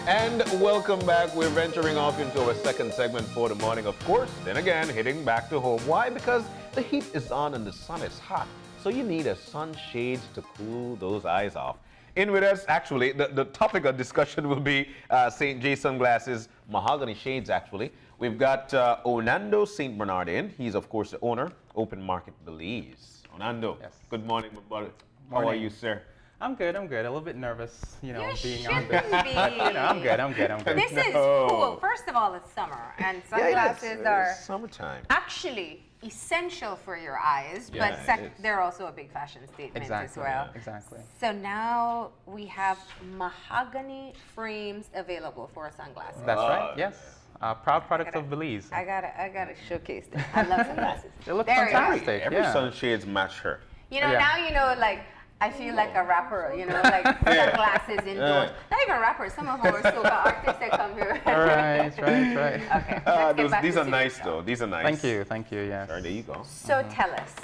And welcome back. We're venturing off into our second segment for the morning, of course. Then again, heading back to home. Why? Because the heat is on and the sun is hot. So you need a sunshade to cool those eyes off. In with us, actually, the topic of discussion will be St. J Sunglasses, Mahogany Shades, actually. We've got Onando St. Bernard in. He's, of course, the owner, Open Market Belize. Onando, Yes. good morning, my brother. How are Morning. you, sir? I'm good. I'm good. A little bit nervous, You being on shouldn't this. be. I'm good. I'm good. I'm good. This is No. cool. First of all, it's summer, and Yeah, sunglasses it's are summertime. actually essential for your eyes, Yeah, but it is. they're also a big fashion statement Exactly. as well. Exactly. So now we have mahogany frames available for sunglasses. That's Oh, right. Yes. Proud product gotta- of Belize. I gotta showcase them. I love sunglasses. They look There we go. fantastic. Every yeah. sunshades match her. You know, Yeah. now you know, like, I feel like a rapper, like sunglasses indoors. Not even rappers, some of our soca artists that come here. Right. Okay, let's get back These to are serious nice, stuff. though. These are nice. Thank you. Thank you. Yes. There you go. So tell us,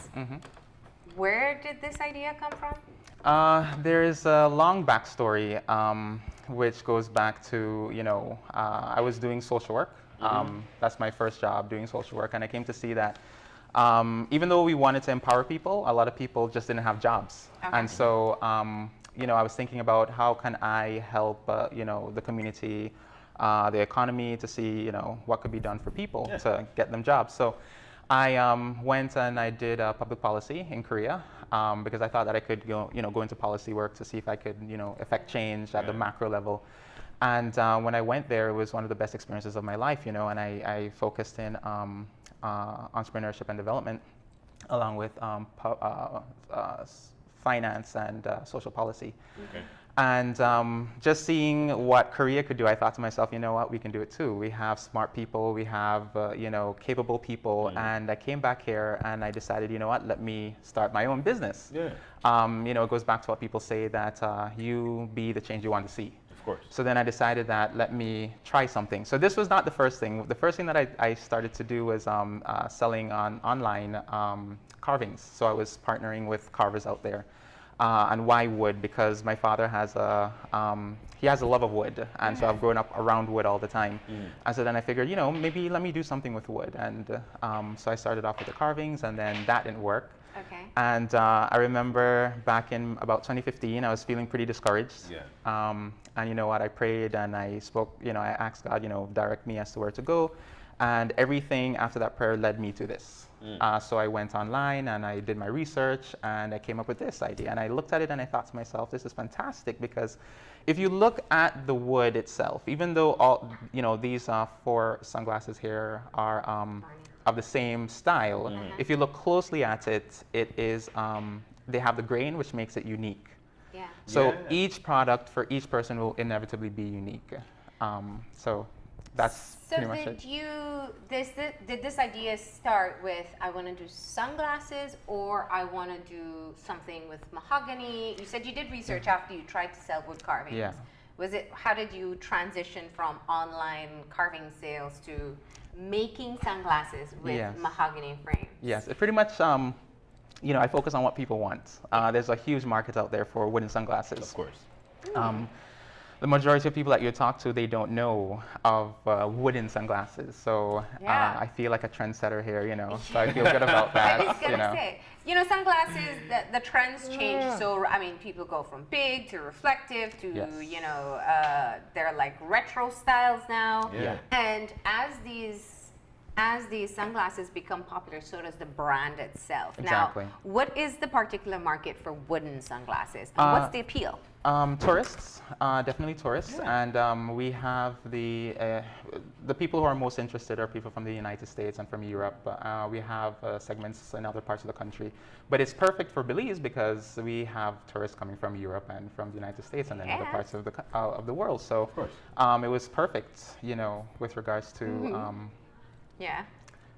where did this idea come from? There is a long backstory, which goes back to, I was doing social work. That's my first job, doing social work. And I came to see that even though we wanted to empower people, a lot of people just didn't have jobs. Okay. And so, I was thinking about how can I help, the community, the economy to see, what could be done for people to get them jobs. So I went and I did public policy in Korea because I thought that I could go into policy work to see if I could, affect change at the macro level. And when I went there, it was one of the best experiences of my life, and I focused in entrepreneurship and development along with finance and social policy. Okay. And just seeing what Korea could do, I thought to myself, you know what, we can do it too. We have smart people, we have, capable people. And I came back here and I decided, you know what, let me start my own business. Yeah. It goes back to what people say that you be the change you want to see. Of course. So then I decided that let me try something. So this was not the first thing. The first thing that I started to do was selling online carvings. So I was partnering with carvers out there. And why wood? Because my father has he has a love of wood, and so I've grown up around wood all the time. And so then I figured, maybe let me do something with wood. And so I started off with the carvings, and then that didn't work. Okay. And I remember back in about 2015, I was feeling pretty discouraged. Yeah. And you know what? I prayed and I spoke. I asked God, direct me as to where to go. And everything after that prayer led me to this. So I went online and I did my research and I came up with this idea. And I looked at it and I thought to myself, this is fantastic, because if you look at the wood itself, even though all these 4 sunglasses here are of the same style, if you look closely at it, it is they have the grain, which makes it unique. Yeah. So Yeah. each product for each person will inevitably be unique. So that's So pretty much did it. this idea start with I want to do sunglasses or I want to do something with mahogany? You said you did research after you tried to sell wood carvings. Yeah. How did you transition from online carving sales to making sunglasses with Yes. mahogany frames? Yes, it pretty much, I focus on what people want. There's a huge market out there for wooden sunglasses. Of course. The majority of people that you talk to, they don't know of wooden sunglasses. So Yeah. I feel like a trendsetter here, so I feel good about that. I was gonna say, sunglasses, the trends change. So, people go from big to reflective to, Yes. they're like retro styles now. Yeah. And as these sunglasses become popular, so does the brand itself. Exactly. Now, what is the particular market for wooden sunglasses? And what's the appeal? Tourists, definitely tourists, and we have the people who are most interested are people from the United States and from Europe. We have segments in other parts of the country, but it's perfect for Belize because we have tourists coming from Europe and from the United States and then other Yeah. parts of the world. So Of course. it was perfect, with regards to Yeah.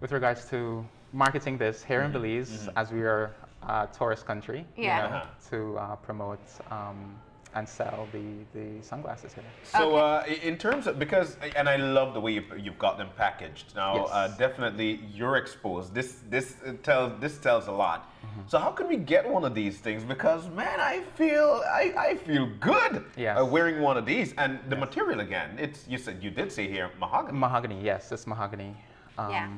with regards to marketing this here in Belize as we are a tourist country. Yeah. To promote. And sell the sunglasses here. So in terms of, and I love the way you've got them packaged. Now, Yes. definitely you're exposed. This tells a lot. So how can we get one of these things? Because man, I feel good wearing one of these. And the material again, you did say here mahogany. Mahogany, yes, it's mahogany. Yeah.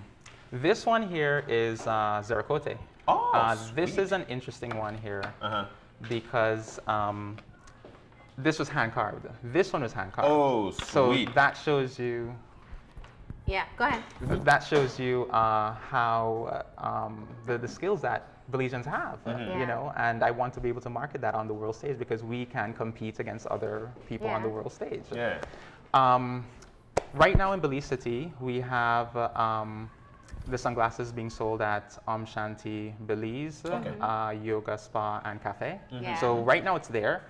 This one here is Zeracote. Oh, this is an interesting one here because this was hand carved. This one was hand carved. Oh, sweet. So that shows you. Yeah, go ahead. That shows you how the skills that Belizeans have, you know, and I want to be able to market that on the world stage because we can compete against other people on the world stage. Yeah. Right now in Belize City, we have the sunglasses being sold at OM Shanti, Belize, Yoga Spa and Cafe. So right now it's there.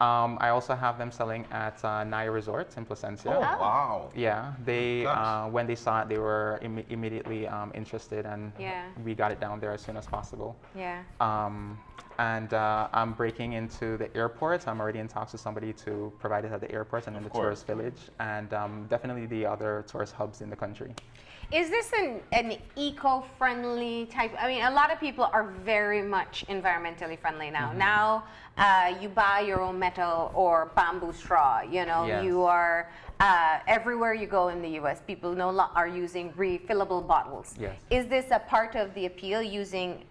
I also have them selling at Naia Resort in Placencia. Oh, wow. Yeah, they when they saw it, they were immediately interested, and we got it down there as soon as possible. Yeah. And I'm breaking into the airports. I'm already in talks with somebody to provide it at the airports and in the tourist village, and definitely the other tourist hubs in the country. Is this an eco-friendly type? I mean, a lot of people are very much environmentally friendly now. Now, you buy your own metal or bamboo straw. You know, you are everywhere you go in the U.S. People are using refillable bottles. Yes. Is this a part of the appeal using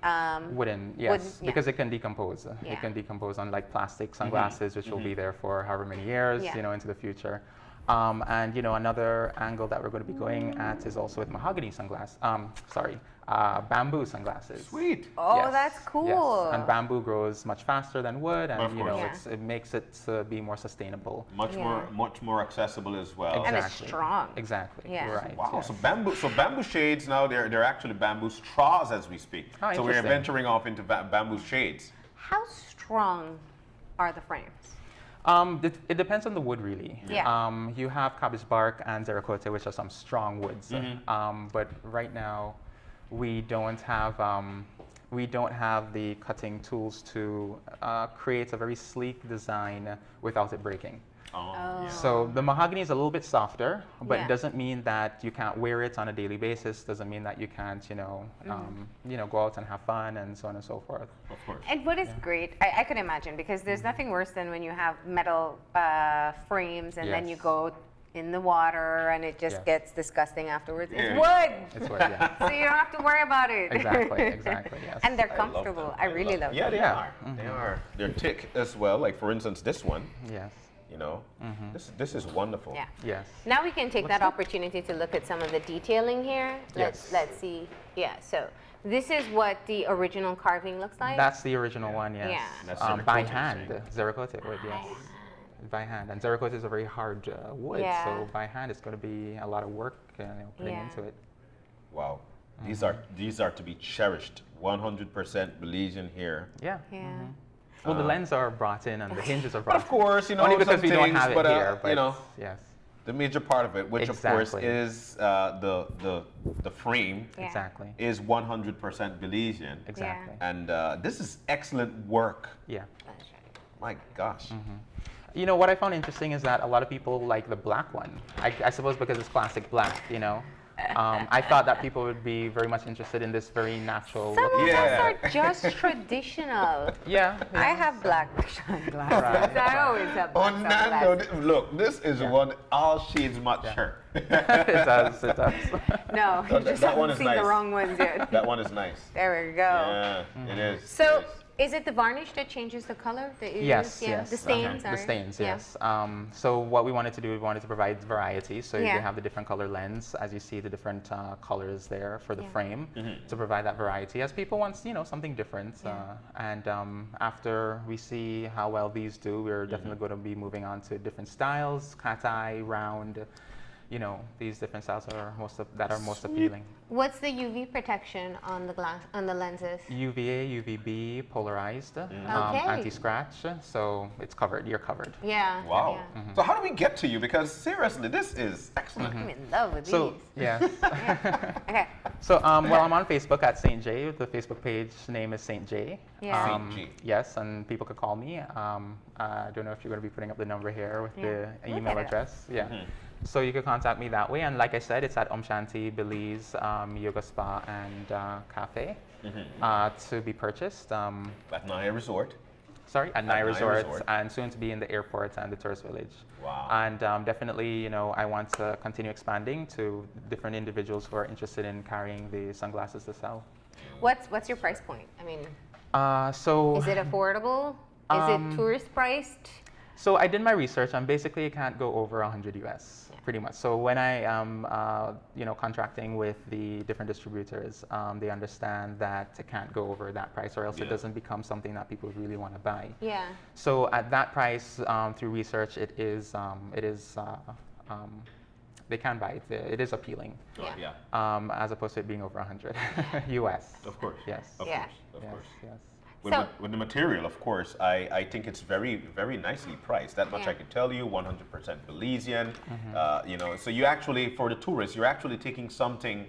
wooden? Yes, because it can decompose. It can decompose, unlike plastic sunglasses, which will be there for however many years, you know, into the future. And you know, another angle that we're going to be going at is also with mahogany sunglasses. Bamboo sunglasses. Sweet. Oh, that's cool. Yes. And bamboo grows much faster than wood, and you know, it makes it be more sustainable. Much more accessible as well. And it's strong. Exactly. Yeah. Right. Wow. Yes. So bamboo shades now they're actually bamboo straws as we speak. Oh, so we're venturing off into bamboo shades. How strong are the frames? It depends on the wood, really. Yeah. You have cabbage bark and Zeracote, which are some strong woods. But right now, we don't have the cutting tools to create a very sleek design without it breaking. Oh. So the mahogany is a little bit softer, but it doesn't mean that you can't wear it on a daily basis. Doesn't mean that you can't, you know, go out and have fun and so on and so forth. Of course. And what is great, I could imagine, because there's nothing worse than when you have metal frames and then you go in the water and it just gets disgusting afterwards. It's wood. It's wood, yeah. So you don't have to worry about it. Exactly, yes. And they're comfortable. I really love them. Yeah, they are. They are. They're thick as well. Like for instance, this one. Yes. You know, this is wonderful. Yeah. Yes. Now we can take that opportunity to look at some of the detailing here. Let's see. Yeah. So this is what the original carving looks like. That's the original one. Yes. Yeah. That's by hand, Zeracote wood. Yes. By hand, and Zeracote is a very hard wood, so by hand it's going to be a lot of work putting into it. Wow. These are to be cherished. 100% Belizean here. Yeah. Yeah. Well, the lens are brought in and the hinges are brought in. Of course, you know, only because some we don't things, have it but, here. But you know, yes. The major part of it, which of course is the frame, exactly, is 100% Belizean. Exactly. And this is excellent work. Yeah. My gosh. You know, what I found interesting is that a lot of people like the black one. I suppose because it's classic black, you know. I thought that people would be very much interested in this very natural Some look. of us are just traditional. Yeah. I have black sunglasses. I always have black sunglasses. Onando, look, this is one all shades much shirt. It does. No, you just haven't seen the wrong ones yet. That one is nice. There we go. Yeah, it is. So, is it the varnish that changes the color that you Yes, use? yes. The stains, The stains, yes. So what we wanted to do, we wanted to provide variety. So you have the different color lens, as you see the different colors there for the frame, to provide that variety. As people want, you know, something different. And after we see how well these do, we're definitely going to be moving on to different styles, cat eye, round. You know, these different styles are most appealing. What's the UV protection on the lenses? UVA, UVB, polarized, anti-scratch, so it's covered. You're covered. Yeah. Wow. Yeah. So how do we get to you? Because seriously, this is excellent. I'm in love with So these. yeah. Okay. So well, I'm on Facebook at St. J. The Facebook page name is St. J. Yeah. St. J. Yes, and people could call me. I don't know if you're going to be putting up the number here with the email address. Yeah. So you can contact me that way. And like I said, it's at OM Shanti, Belize, Yoga Spa, and Cafe. to be purchased. At Naia Resort. Sorry, at Naia Naia Resort, Resort. and soon to be in the airport and the tourist village. Wow. And definitely, I want to continue expanding to different individuals who are interested in carrying the sunglasses to sell. What's your price point? I mean, So is it affordable? Is it tourist priced? So I did my research, and basically it can't go over 100 US, pretty much. So when I am, contracting with the different distributors, they understand that it can't go over that price, or else it doesn't become something that people really want to buy. Yeah. So at that price, through research, they can buy it. It is appealing, as opposed to it being over 100 US. Of course. Yes. Of Yeah. course. Of course. Yes. With the material, of course, I think it's very, very nicely priced. That much I can tell you, 100% Belizean. So you actually, for the tourists, you're actually taking something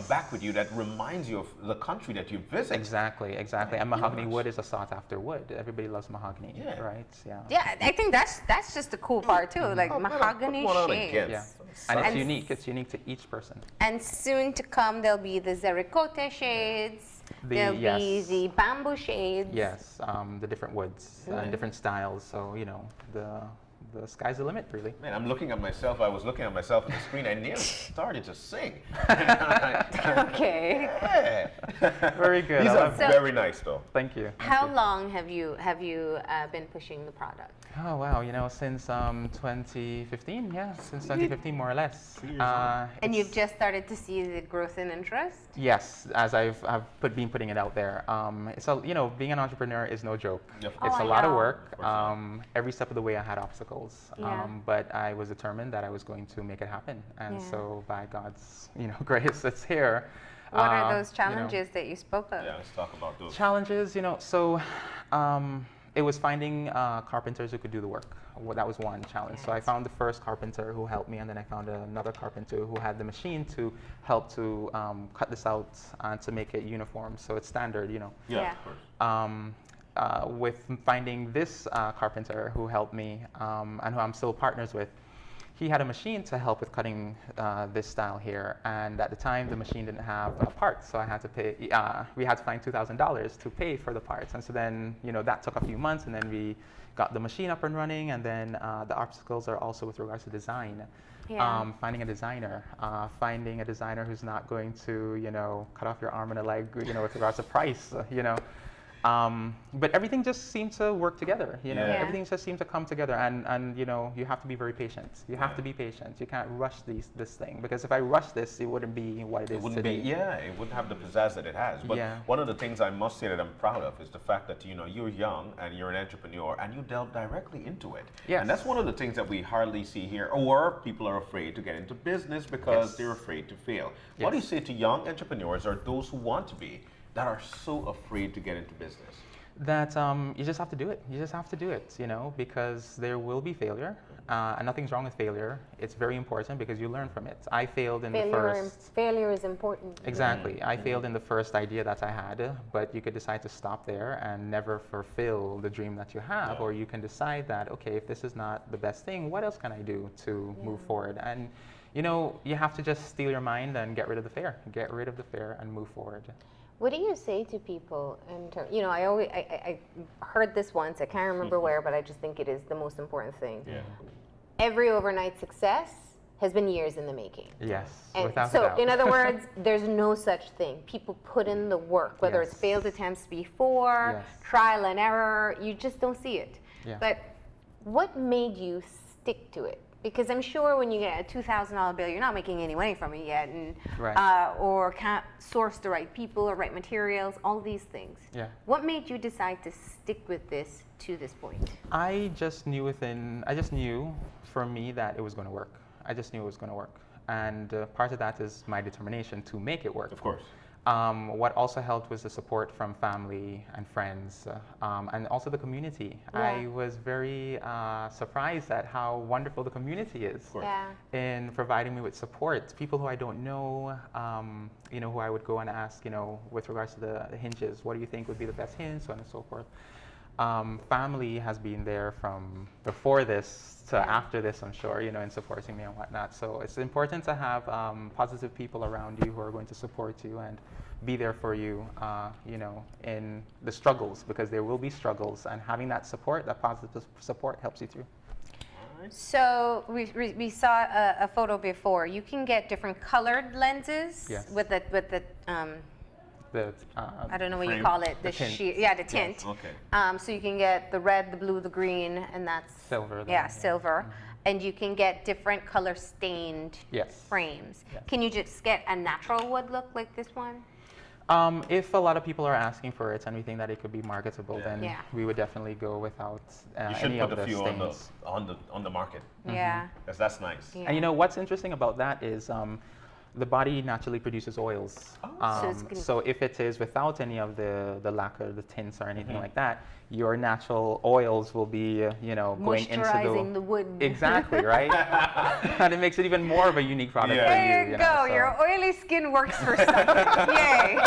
back with you that reminds you of the country that you visit. Exactly. And mahogany wood is a sought-after wood. Everybody loves mahogany, right? Yeah. Yeah, I think that's just the cool part too. Like mahogany shades. Yeah. And it's unique. It's unique to each person. And soon to come, there'll be the Zericote shades. There'll be the bamboo shades. Yes, the different woods and different styles. So the sky's the limit, really. Man, I'm looking at myself. I was looking at myself on the screen. I nearly started to sing. Okay. Yeah. Very good. These are very nice, though. Thank you. How long have you been pushing the product? Oh wow, since 2015, since 2015 more or less. And you've just started to see the growth in interest? Yes, as I've been putting it out there. Being an entrepreneur is no joke. It's a lot of work. Every step of the way I had obstacles, but I was determined that I was going to make it happen. And so by God's grace, it's here. What are those challenges that you spoke of? Yeah, let's talk about those. Challenges, it was finding carpenters who could do the work. Well, that was one challenge. So I found the first carpenter who helped me, and then I found another carpenter who had the machine to help to cut this out and to make it uniform, so it's standard, Yeah, of course. With finding this carpenter who helped me, and who I'm still partners with, he had a machine to help with cutting this style here, and at the time the machine didn't have parts, so I had to pay. We had to find $2,000 to pay for the parts, and so then that took a few months, and then we got the machine up and running, and then the obstacles are also with regards to design. Finding a designer who's not going to cut off your arm and a leg with regards to price. But everything just seemed to work together, everything just seemed to come together, and you have to be very patient. You have to be patient. You can't rush this thing, because if I rush this, it wouldn't be what it is today. It wouldn't have the pizzazz that it has. But one of the things I must say that I'm proud of is the fact that you're young and you're an entrepreneur and you delve directly into it. And that's one of the things that we hardly see here, or people are afraid to get into business because they're afraid to fail. What do you say to young entrepreneurs, or those who want to be, that are so afraid to get into business? That you just have to do it. You just have to do it, because there will be failure. And nothing's wrong with failure. It's very important because you learn from it. I failed in the first... Failure is important. Exactly. I failed in the first idea that I had, but you could decide to stop there and never fulfill the dream that you have. Or you can decide that, okay, if this is not the best thing, what else can I do to move forward? And, you have to just steal your mind and get rid of the fear. Get rid of the fear and move forward. What do you say to people? I heard this once. I can't remember where, but I just think it is the most important thing. Yeah. Every overnight success has been years in the making. Yes, and without a so, doubt. in other words, there's no such thing. People put in the work, whether it's failed attempts before, trial and error. You just don't see it. Yeah. But what made you stick to it? Because I'm sure when you get a $2,000 bill, you're not making any money from it yet, and or can't source the right people or right materials, all these things. Yeah. What made you decide to stick with this to this point? I just knew for me that it was going to work. I just knew it was going to work. And part of that is my determination to make it work. Of course. What also helped was the support from family and friends, and also the community. I was very surprised at how wonderful the community is in providing me with support. People who I don't know, who I would go and ask, with regards to the hinges, what do you think would be the best hinge, so on and so forth. Family has been there from before this to after this, I'm sure, in supporting me and whatnot. So it's important to have positive people around you who are going to support you and be there for you, you know, in the struggles, because there will be struggles, and having that support, that positive support, helps you through. So we saw a photo before. You can get different colored lenses Yes. with the I don't know what you frame? call it. The tint. Yeah, the tint. Okay. So you can get the red, the blue, the green, and that's Silver. Yeah, silver. And you can get different color stained Yes. frames. Yes. Can you just get a natural wood look like this one? If a lot of people are asking for it and we think that it could be marketable, Yeah. then Yeah. we would definitely go without You should any put of a the few stains. on the market. Yeah. Because that's nice. Yeah. And you know what's interesting about that is the body naturally produces oils. So it's gonna- So if it is without any of the lacquer, the tints, or anything like that, your natural oils will be, you know, going into Moisturizing the wood. Exactly, right? And it makes it even more of a unique product Yeah. for you. There you go. know, so- Your oily skin works for something. Yay.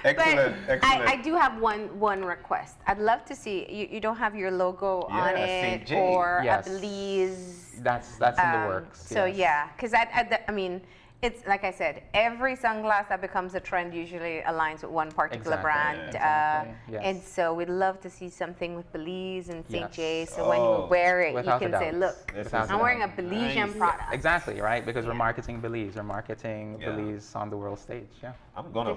Excellent, But excellent. I do have one request. I'd love to see you don't have your logo on Yeah, it St. J. or Yes. a Belize. That's in the works. So yes. yeah, because I mean, it's like I said, every sunglass that becomes a trend usually aligns with one particular Exactly, brand. exactly, yes. And so we'd love to see something with Belize and St. Yes. J. So when you Oh, wear it, you without a can say, doubt. look, This Without is a I'm wearing a doubt. Belizean Nice. product. Exactly, right? Because we're Yeah. marketing Belize. We're marketing Yeah. Belize on the world stage. Yeah. I'm gonna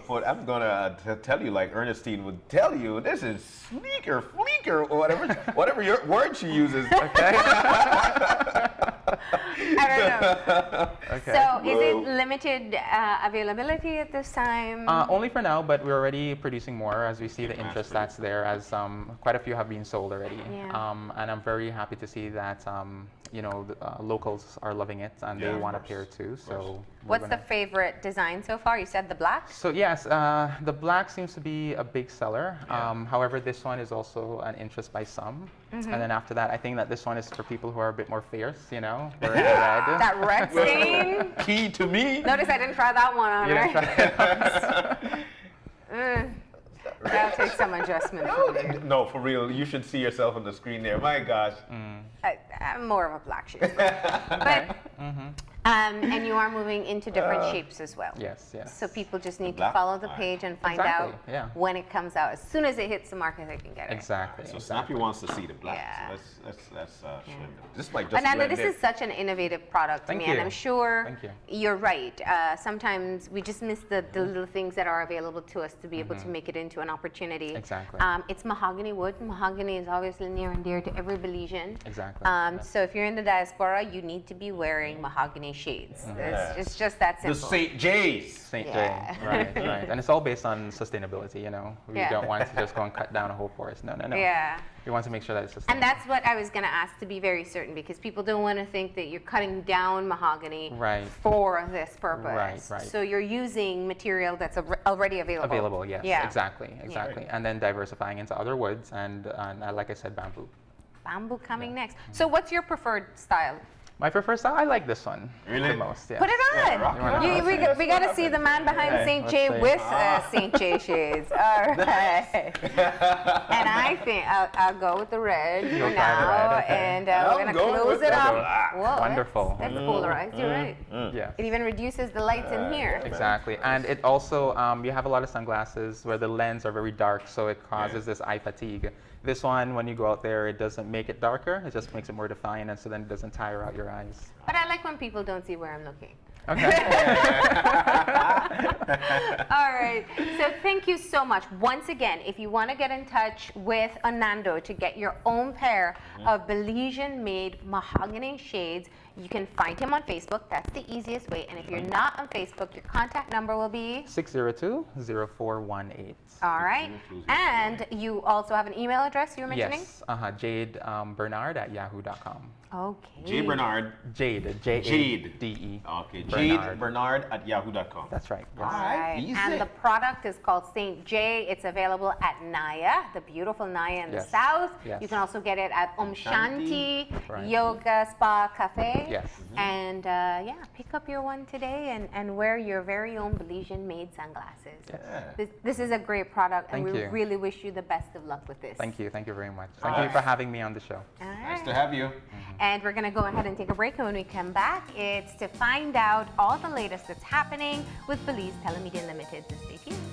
tell you like Ernestine would tell you. This is sneaker, fleeker, or whatever your word she uses. Okay. I don't know. Okay. So is it Whoa. limited availability at this time? Only for now, but we're already producing more as we see the interest that's there, as quite a few have been sold already. Yeah. And I'm very happy to see that you know, the locals are loving it and Yeah, they of want a course. pair too. So we're What's the gonna- favorite design so far? You said the black? So yes, the black seems to be a big seller. Yeah. However, this one is also an interest by some. And then after that, I think that this one is for people who are a bit more fierce, you know, wearing the red. That red stain? Key to me. Notice I didn't try that one on, You didn't right? try it. That'll take some adjustment for me. No, for real. You should see yourself on the screen there. My gosh. I'm more of a black shape. But, and you are moving into different shapes as well. Yes, yes. So people just need to black? follow the Alright. page and find Exactly, out yeah. when it comes out. As soon as it hits the market, they can get it. Exactly. So exactly. Snappy wants to see the black. Yeah. So let's show him. This might just Ananda, blend this in. is such an innovative product to Thank me, you. and I'm sure Thank you. you're right. Sometimes we just miss the little things that are available to us to be able to make it into an opportunity. Exactly. It's mahogany wood. Mahogany is obviously near and dear to every Belizean. Exactly. So if you're in the diaspora, you need to be wearing mahogany shades. It's just that the simple. St. J's. St. Yeah. J, right, right. And it's all based on sustainability, you know. We Yeah. don't want to just go and cut down a whole forest. No, no, no. Yeah. We want to make sure that it's And sustainable. that's what I was going to ask, to be very certain, because people don't want to think that you're cutting down mahogany Right. for this purpose. Right, right. So you're using material that's already available. Available, yes, Yeah. exactly, exactly. And then diversifying into other woods and like I said, bamboo. Bamboo coming next. So what's your preferred style? My preferred style, I like this one Really? the most. Yeah. Put it on. rock it on. We got to see the man behind Okay, St. let's J see. with St. J shades. All right. And I think I'll go with the red You'll for try the now. red, okay. And I'll we're going to go close with it the up. black. Whoa, Wonderful. That's polarized. You're right. Yeah. It even reduces the lights in here. Exactly, and it also, you have a lot of sunglasses where the lens are very dark, so it causes this eye fatigue. This one, when you go out there, it doesn't make it darker, it just makes it more defiant, and so then it doesn't tire out your eyes. But I like when people don't see where I'm looking. Okay. All right. So thank you so much. Once again, if you want to get in touch with Onando to get your own pair of Belizean-made mahogany shades, you can find him on Facebook. That's the easiest way. And if you're not on Facebook, your contact number will be 602-0418. all right. And you also have an email address you were mentioning? Yes, Jade Bernard at yahoo.com. Okay. J. Bernard. Jade, J-A-D-E. Okay. Bernard. Jade Bernard at yahoo.com. That's right. Yes. All right. Easy. And the product is called St. J. It's available at Naia, the beautiful Naia in the Yes. south. Yes. You can also get it at OM Shanti, Right. Yoga Spa Cafe. Yes. And yeah, pick up your one today and wear your very own Belizean made sunglasses. Yeah. This is a great product, and Thank we you. really wish you the best of luck with this. Thank you very much. Thank you for having me on the show. All Nice right. to have you. And we're going to go ahead and take a break. And when we come back, it's to find out all the latest that's happening with Belize Telemedia Limited. So stay tuned.